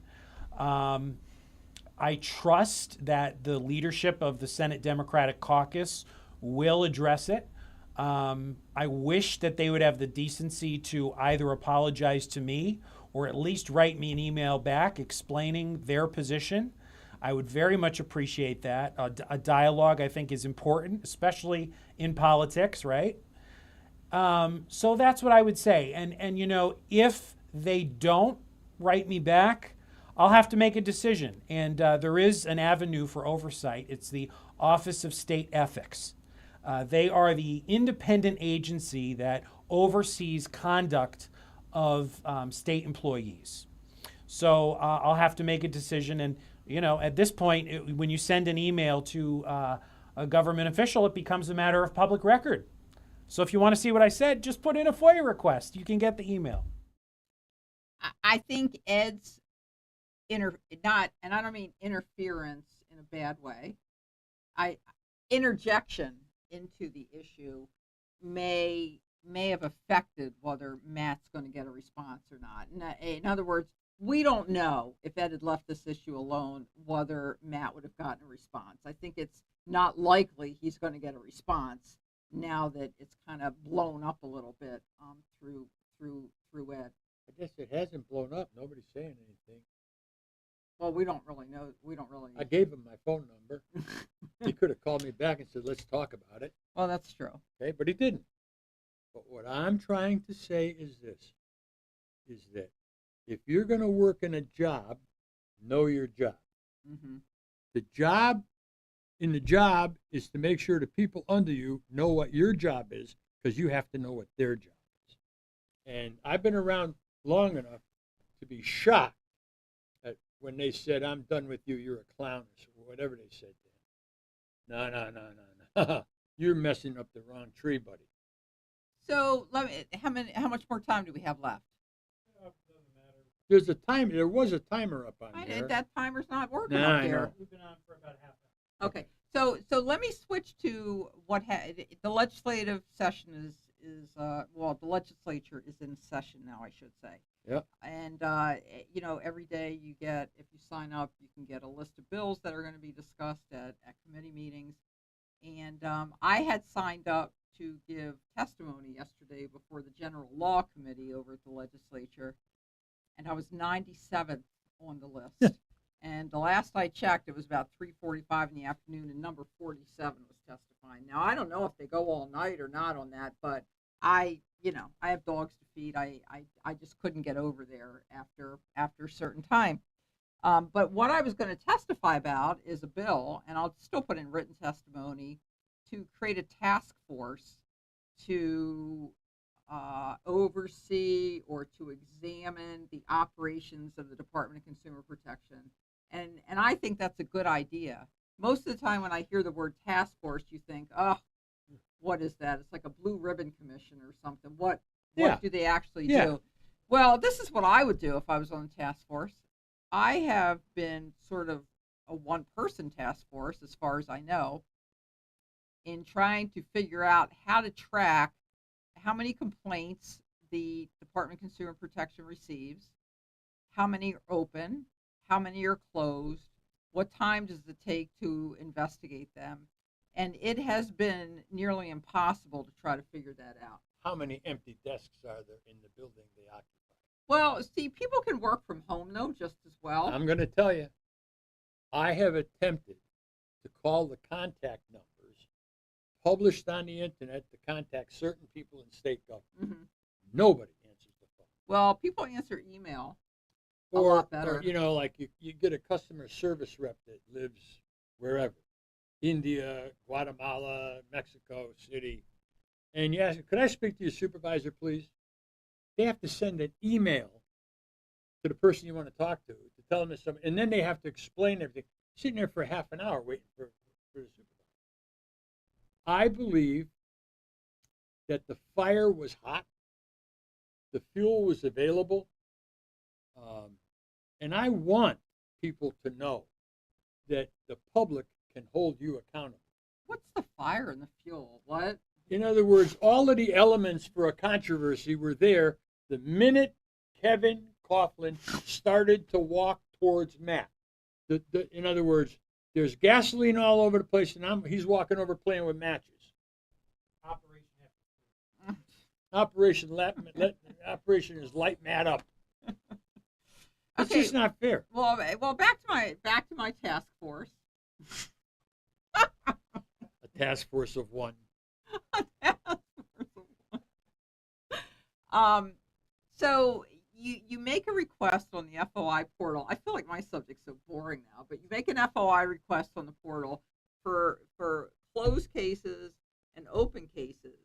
I trust that the leadership of the Senate Democratic Caucus will address it. I wish that they would have the decency to either apologize to me or at least write me an email back explaining their position. I would very much appreciate that. A dialogue, I think, is important, especially in politics, right? So that's what I would say. And if they don't write me back, I'll have to make a decision. And there is an avenue for oversight. It's the Office of State Ethics. They are the independent agency that oversees conduct of state employees. So I'll have to make a decision. And, at this point, when you send an email to a government official, it becomes a matter of public record. So if you want to see what I said, just put in a FOIA request. You can get the email. I think Ed's and I don't mean interference in in a bad way. Interjection into the issue may have affected whether Matt's going to get a response or not. In other words, we don't know if Ed had left this issue alone whether Matt would have gotten a response. I think it's not likely he's going to get a response now that it's kind of blown up a little bit through Ed. I guess it hasn't blown up. Nobody's saying anything. Well, we don't really know. We don't really. I gave him my phone number. He could have called me back and said, let's talk about it. Well, that's true. Okay, but he didn't. But what I'm trying to say is this, is that if you're going to work in a job, know your job. Mm-hmm. The job is to make sure the people under you know what your job is, because you have to know what their job is. And I've been around long enough to be shocked at when they said, I'm done with you, you're a clown, or whatever they said to him. No. You're messing up the wrong tree, buddy. So how much more time do we have left? There's a time. There was a timer up on there. That timer's not working Nah, up I there. know. We've been on for about half an hour. Okay, so let me switch to the legislative session the legislature is in session now, I should say. Yep. And every day if you sign up, you can get a list of bills that are going to be discussed at committee meetings. And I had signed up to give testimony yesterday before the General Law Committee over at the legislature, and I was 97th on the list. And the last I checked, it was about 3:45 in the afternoon, and number 47 was testifying. Now, I don't know if they go all night or not on that, but I have dogs to feed. I just couldn't get over there after a certain time. But what I was going to testify about is a bill, and I'll still put in written testimony, to create a task force to oversee or to examine the operations of the Department of Consumer Protection. And I think that's a good idea. Most of the time when I hear the word task force, you think, oh, what is that? It's like a blue ribbon commission or something. What do they actually do? Well, this is what I would do if I was on the task force. I have been sort of a one-person task force, as far as I know, in trying to figure out how to track how many complaints the Department of Consumer Protection receives, how many are open, how many are closed, what time does it take to investigate them. And it has been nearly impossible to try to figure that out. How many empty desks are there in the building they occupy? Well, see, people can work from home, though, just as well. I'm going to tell you, I have attempted to call the contact numbers published on the internet to contact certain people in state government. Mm-hmm. Nobody answers the phone. Well, people answer email a lot better. Or, like you get a customer service rep that lives wherever, India, Guatemala, Mexico City, and you ask, could I speak to your supervisor, please? They have to send an email to the person you want to talk to tell them it's something, and then they have to explain everything. Sitting there for half an hour waiting for the supervisor. I believe that the fire was hot, the fuel was available, and I want people to know that the public can hold you accountable. What's the fire and the fuel? What? In other words, all of the elements for a controversy were there the minute Kevin Coughlin started to walk towards Matt. In other words, there's gasoline all over the place, and he's walking over playing with matches. Operation is light Matt up. It's Okay. just not fair. Well, back to my task force. A task force of one. So you make a request on the FOI portal. I feel like my subject's so boring now, but you make an FOI request on the portal for closed cases and open cases,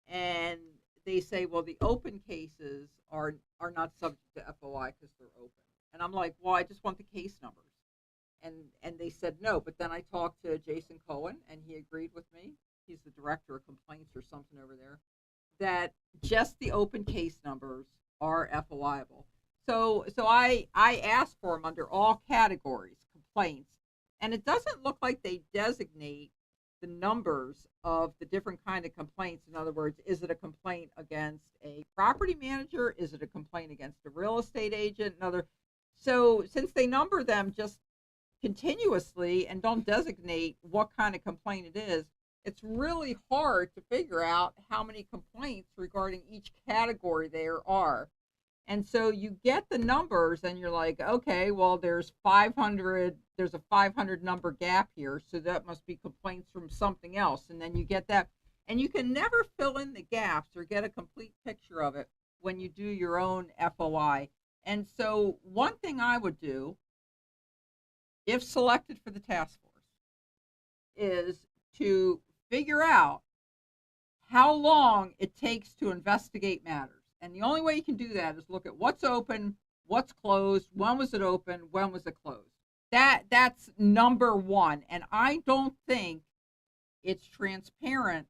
and they say, well, the open cases are not subject to FOI because they're open. And I'm like, well, I just want the case numbers. And they said no, but then I talked to Jason Cohen, and he agreed with me. He's the director of complaints or something over there, that just the open case numbers are FOIable. So I asked for them under all categories, complaints, And it doesn't look like they designate the numbers of the different kind of complaints. In other words, is it a complaint against a property manager? Is it a complaint against a real estate agent? So since they number them just continuously and don't designate what kind of complaint it is, it's really hard to figure out how many complaints regarding each category there are. And so you get the numbers and you're like, okay, well, there's a 500 number gap here. So that must be complaints from something else. And then you get that. And you can never fill in the gaps or get a complete picture of it when you do your own FOI. And so one thing I would do, if selected for the task force, is to figure out how long it takes to investigate matters. And the only way you can do that is look at what's open, what's closed, when was it open, when was it closed. That's number one. And I don't think it's transparent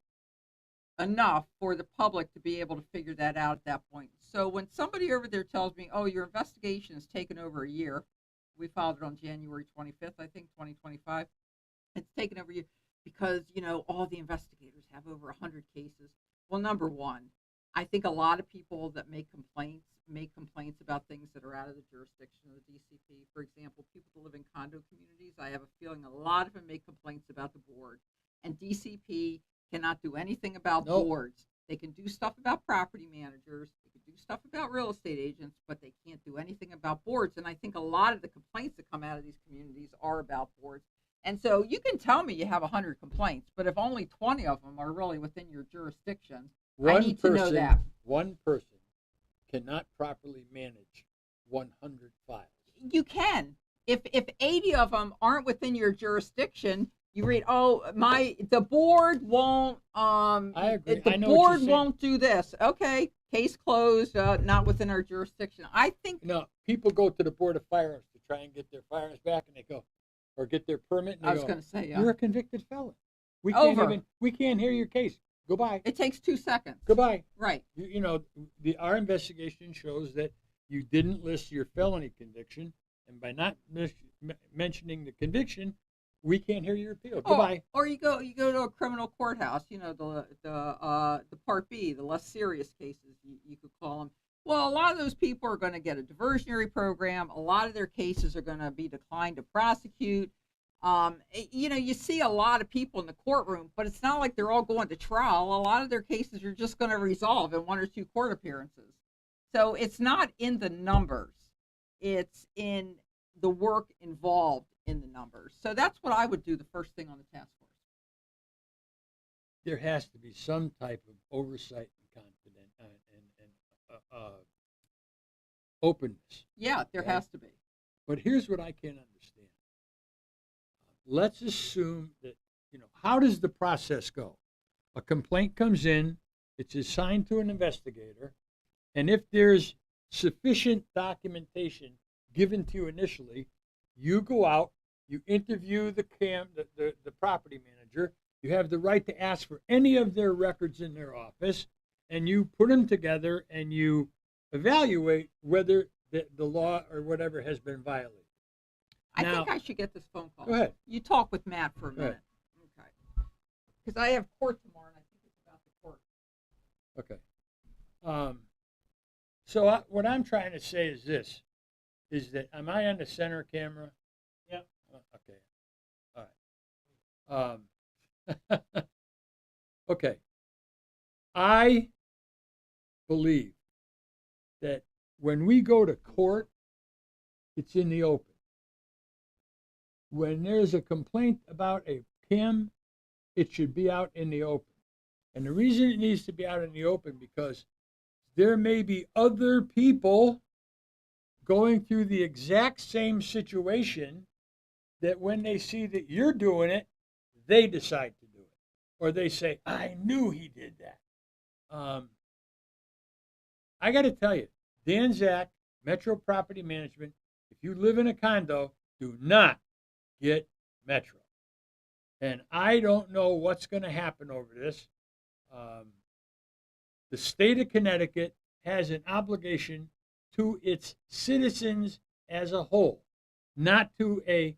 enough for the public to be able to figure that out at that point. So when somebody over there tells me, oh, your investigation has taken over a year, we filed it on January 25th, I think, 2025. It's taken over a year because, all the investigators have over 100 cases. Well, number one, I think a lot of people that make complaints about things that are out of the jurisdiction of the DCP. For example, people that live in condo communities, I have a feeling a lot of them make complaints about the board. And DCP cannot do anything about boards. They can do stuff about property managers. They can do stuff about real estate agents, but they can't do anything about boards. And I think a lot of the complaints that come out of these communities are about boards. And so you can tell me you have 100 complaints, but if only 20 of them are really within your jurisdiction, I need to know that. One person cannot properly manage 100 files. You can. If 80 of them aren't within your jurisdiction, you read, the board won't. I agree. The board won't do this. Okay, case closed. Not within our jurisdiction. I think. People go to the Board of Firearms to try and get their firearms back, and they go, or get their permit. And I was going to say, you're a convicted felon. We can't hear your case. Goodbye. It takes 2 seconds. Goodbye. Right. Our investigation shows that you didn't list your felony conviction, and by not mentioning the conviction, we can't hear your appeal. Goodbye. Or you go to a criminal courthouse. The Part B, the less serious cases, you could call them. Well, a lot of those people are going to get a diversionary program. A lot of their cases are going to be declined to prosecute. You see a lot of people in the courtroom, but it's not like they're all going to trial. A lot of their cases are just going to resolve in 1 or 2 court appearances. So it's not in the numbers. It's in the work involved in the numbers. So that's what I would do the first thing on the task force. There has to be some type of oversight and openness. Yeah, there has to be. But here's what I can't understand. Let's assume that, how does the process go? A complaint comes in, it's assigned to an investigator, and if there's sufficient documentation given to you initially, you go out, you interview the property manager, you have the right to ask for any of their records in their office, and you put them together and you evaluate whether the law or whatever has been violated. I think I should get this phone call. Go ahead. You talk with Matt for a minute. Okay. Because I have court tomorrow, and I think it's about the court. Okay. So what I'm trying to say is this, is that, am I on the center camera? Yep. Okay. All right. Okay. I believe that when we go to court, it's in the open. When there's a complaint about a PIM, it should be out in the open. And the reason it needs to be out in the open, because there may be other people going through the exact same situation that when they see that you're doing it, they decide to do it. Or they say, I knew he did that. I got to tell you, Dan Zach, Metro Property Management, if you live in a condo, do not get Metro. And I don't know what's going to happen over this. The state of Connecticut has an obligation to its citizens as a whole, not to a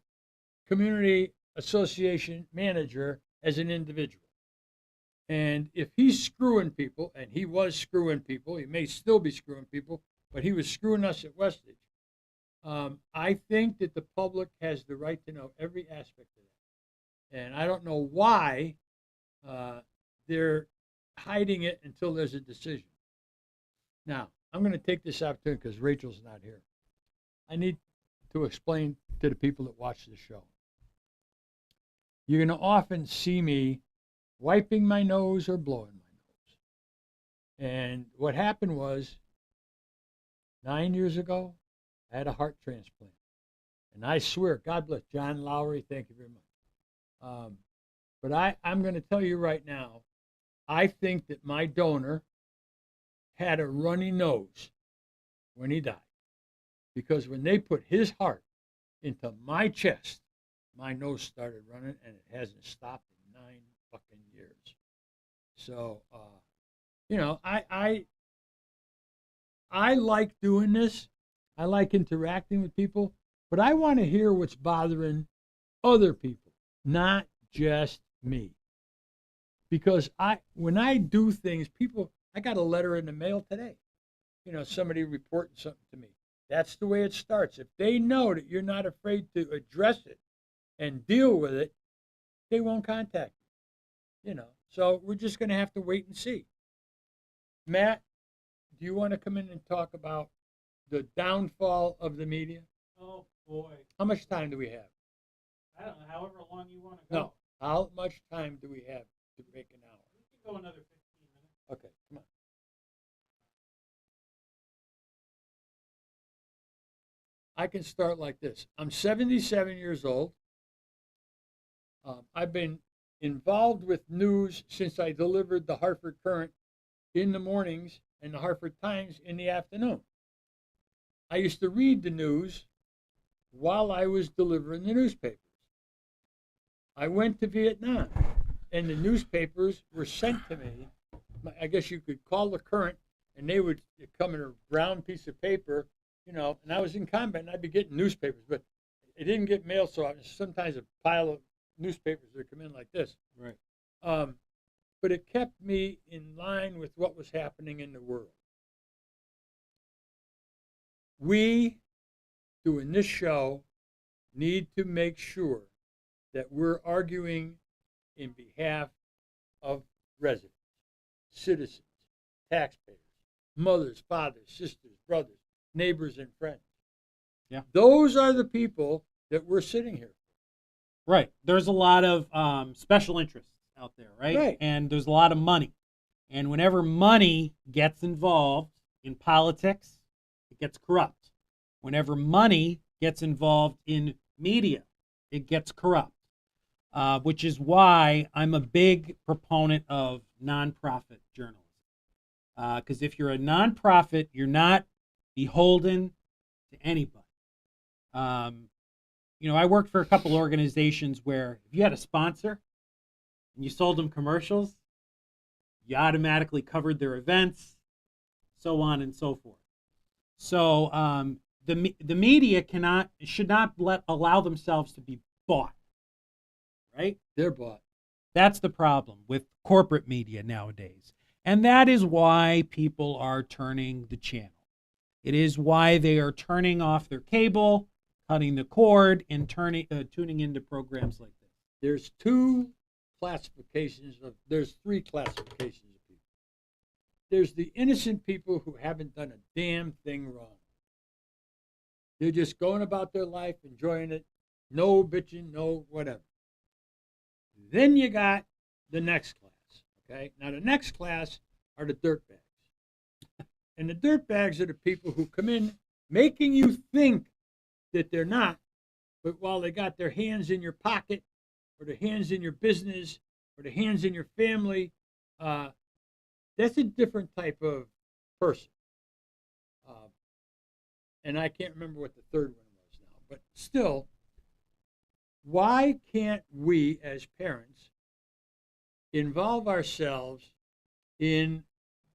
community association manager as an individual. And if he's screwing people, and he was screwing people, he may still be screwing people, but he was screwing us at Westage. I think that the public has the right to know every aspect of that. And I don't know why they're hiding it until there's a decision. Now, I'm going to take this opportunity because Rachel's not here. I need to explain to the people that watch the show. You're going to often see me wiping my nose or blowing my nose. And what happened was 9 years ago, I had a heart transplant. And I swear, God bless John Lowry, thank you very much. But I'm going to tell you right now, I think that my donor had a runny nose when he died. Because when they put his heart into my chest, my nose started running, and it hasn't stopped in 9 fucking years. So, you know, I like doing this. I like interacting with people, but I want to hear what's bothering other people, not just me. Because when I do things, I got a letter in the mail today. You know, somebody reporting something to me. That's the way it starts. If they know that you're not afraid to address it and deal with it, they won't contact you. You know, so we're just going to have to wait and see. Matt, do you want to come in and talk about the downfall of the media? Oh boy. How much time do we have? I don't know, however long you want to go. No. How much time do we have to make an hour? We can go another 15 minutes. Okay, come on. I can start like this. I'm 77 years old. I've been involved with news since I delivered the Hartford Courant in the mornings and the Hartford Times in the afternoon. I used to read the news while I was delivering the newspapers. I went to Vietnam, and the newspapers were sent to me. I guess you could call the Courant, and they would come in a brown piece of paper, you know, and I was in combat, and I'd be getting newspapers, but it didn't get mail so often. Sometimes a pile of newspapers would come in like this. Right. But it kept me in line with what was happening in the world. We, doing this show, need to make sure that we're arguing in behalf of residents, citizens, taxpayers, mothers, fathers, sisters, brothers, neighbors, and friends. Yeah. Those are the people that we're sitting here. Right. There's a lot of special interests out there, right? Right. And there's a lot of money. And whenever money gets involved in politics, it gets corrupt. Whenever money gets involved in media, it gets corrupt. Which is why I'm a big proponent of nonprofit journalism. Because if you're a nonprofit, you're not beholden to anybody. You know, I worked for a couple organizations where if you had a sponsor and you sold them commercials, you automatically covered their events, so on and so forth. So the media should not allow themselves to be bought, right? They're bought. That's the problem with corporate media nowadays. And that is why people are turning the channel. It is why they are turning off their cable, cutting the cord, and tuning into programs like this. There's three classifications of people. There's the innocent people who haven't done a damn thing wrong. They're just going about their life, enjoying it, no bitching, no whatever. Then you got the next class, okay? Now the next class are the dirtbags. And the dirtbags are the people who come in making you think that they're not, but while they got their hands in your pocket, or their hands in your business, or their hands in your family, that's a different type of person. And I can't remember what the third one was now, but still, why can't we as parents involve ourselves in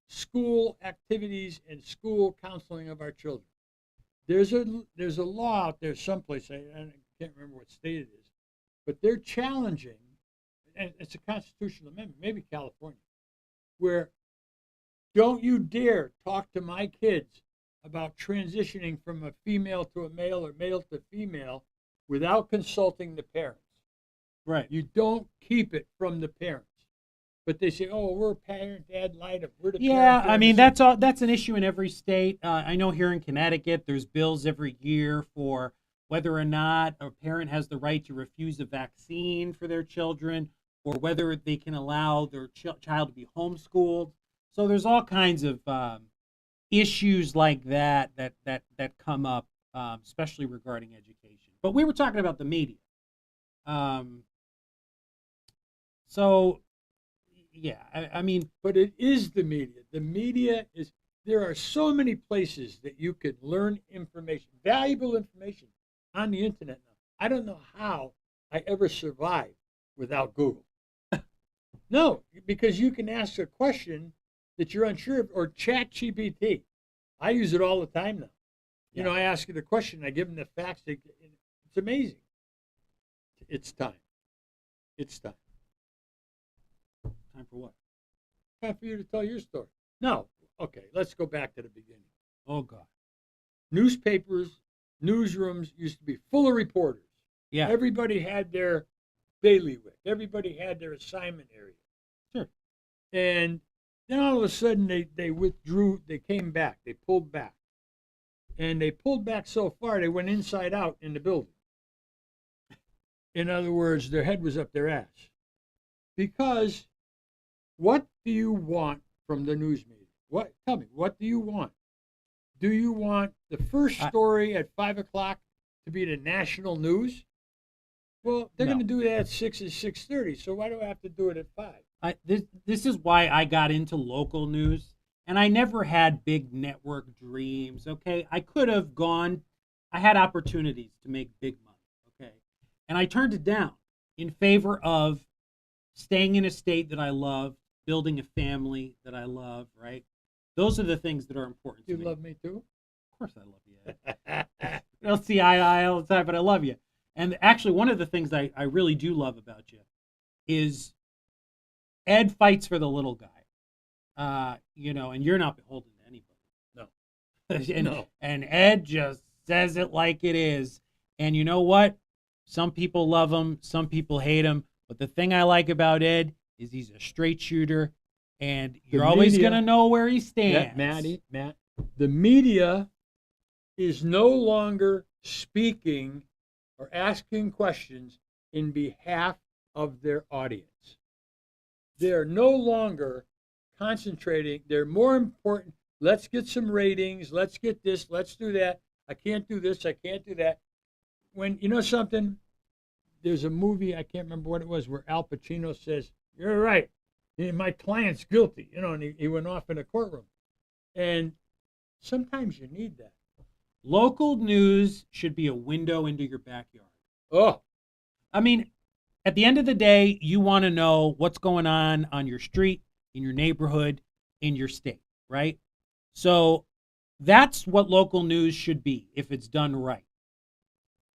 school activities and school counseling of our children? There's a law out there someplace, I can't remember what state it is, but they're challenging, and it's a constitutional amendment, maybe California, where don't you dare talk to my kids about transitioning from a female to a male or male to female without consulting the parents. Right. You don't keep it from the parents. But they say, "Oh, we're parent ad litem. We're the Yeah, parent I mean advocacy." that's an issue in every state. I know here in Connecticut, there's bills every year for whether or not a parent has the right to refuse a vaccine for their children, or whether they can allow their child to be homeschooled. So there's all kinds of issues like that come up, especially regarding education. But we were talking about the media. So yeah, I mean, But it is the media. The media is. There are so many places that you could learn information, valuable information, on the internet now. I don't know how I ever survived without Google. No, because you can ask a question that you're unsure of, or Chat GPT. I use it all the time now. You know, I ask it a question, I give them the facts. It's amazing. It's time. It's time. time for what? Time for you to tell your story. No. Okay, let's go back to the beginning. Oh God. Newspapers, newsrooms used to be full of reporters. Yeah. Everybody had their bailiwick. Everybody had their assignment area. Sure. And then all of a sudden they withdrew, they came back, they pulled back. And they pulled back so far they went inside out in the building. In other words, their head was up their ass. Because what do you want from the news media? Tell me, what do you want? Do you want the first story at 5 o'clock to be the national news? Well, they're No. going to do that at 6 and 6:30. So why do I have to do it at 5? This is why I got into local news, and I never had big network dreams. Okay, I could have gone. I had opportunities to make big money. Okay, and I turned it down in favor of staying in a state that I love, building a family that I love. Right, those are the things that are important to You me. love me too? Of course, I love you. Ed. We don't see eye to eye all the time, but I love you. And actually, one of the things I really do love about you is Ed fights for the little guy. You know, and you're not beholden to anybody. No. and, No. and Ed just says it like it is. And you know what? Some people love him, some people hate him. But the thing I like about Ed is he's a straight shooter, and you're always media- going to know where he stands. Matt, the media is no longer speaking or asking questions in behalf of their audience. They're no longer concentrating. They're more important. Let's get some ratings. Let's get this. Let's do that. I can't do this. I can't do that. When, you know something, there's a movie, I can't remember what it was, where Al Pacino says, "You're right. My client's guilty." You know, and he went off in a courtroom. And sometimes you need that. Local news should be a window into your backyard. Oh, I mean, at the end of the day, you want to know what's going on your street, in your neighborhood, in your state, right? So that's what local news should be if it's done right.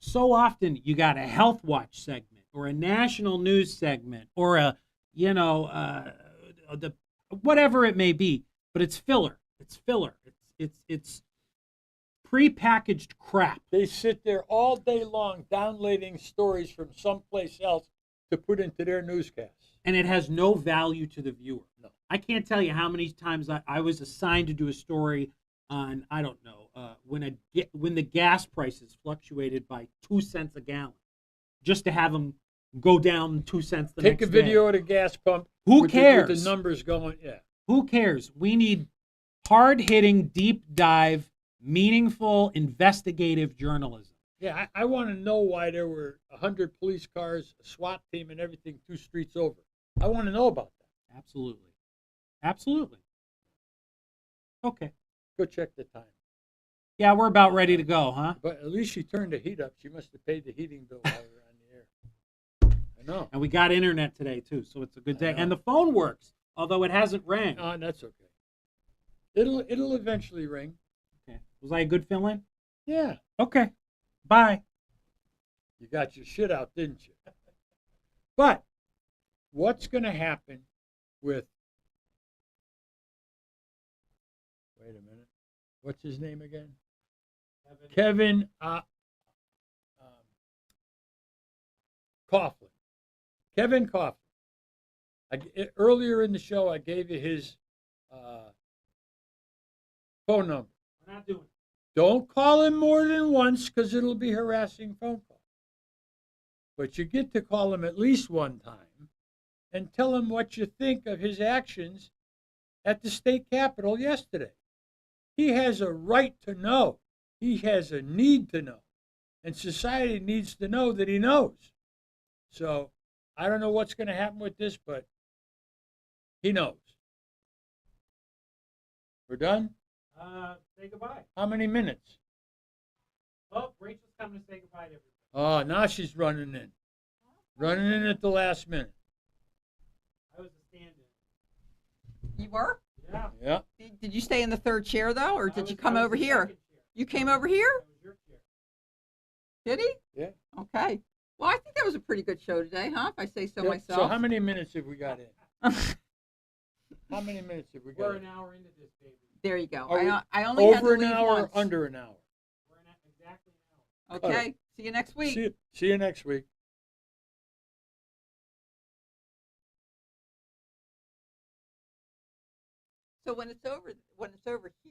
So often you got a health watch segment or a national news segment or a, the whatever it may be, but it's filler. It's filler. It's prepackaged crap. they sit there all day long downloading stories from someplace else to put into their newscasts. And it has no value to the viewer. No. I can't tell you how many times I was assigned to do a story on, I don't know, when the gas prices fluctuated by 2 cents a gallon, just to have them go down 2 cents the Take next a video day. of the gas pump. Who with cares? with the numbers going, yeah. Who cares? We need hard-hitting, deep dive, meaningful, investigative journalism. Yeah, I want to know why there were 100 police cars, a SWAT team, and everything 2 streets over. I want to know about that. Absolutely. Absolutely. Okay. Go check the time. Yeah, we're about ready to go, huh? But at least she turned the heat up. She must have paid the heating bill while we were on the air. I know. And we got internet today, too, so it's a good I day. know. And the phone works, although it hasn't rang. Oh, that's okay. It'll eventually ring. Okay. Was I a good fill-in? Yeah. Okay. Bye. You got your shit out, didn't you? But what's going to happen with, wait a minute, what's his name again? Kevin Coughlin. Kevin Coughlin. Earlier in the show, I gave you his phone number. We're not doing it. Don't call him more than once because it'll be harassing phone call. But you get to call him at least one time and tell him what you think of his actions at the state capitol yesterday. He has a right to know. He has a need to know. And society needs to know that he knows. So I don't know what's going to happen with this, but he knows. We're done? Say goodbye. How many minutes? Oh, Rachel's coming to say goodbye to everybody. Oh, now she's running in. Running in at the last minute. I was a stand-in. You were? Yeah. Yeah. Did you stay in the third chair though, or I did you was- come I was over the here? second chair. You came over here? That was your chair. Did he? Yeah. Okay. Well, I think that was a pretty good show today, huh? If I say so Yeah, myself. So how many minutes have we got in? How many minutes have we got We're in? an hour into this, baby. There you go. Are we I only had to Over an leave hour once. or under an hour? We're in exactly an hour. Okay. See you next week. See you next week. So when it's over here.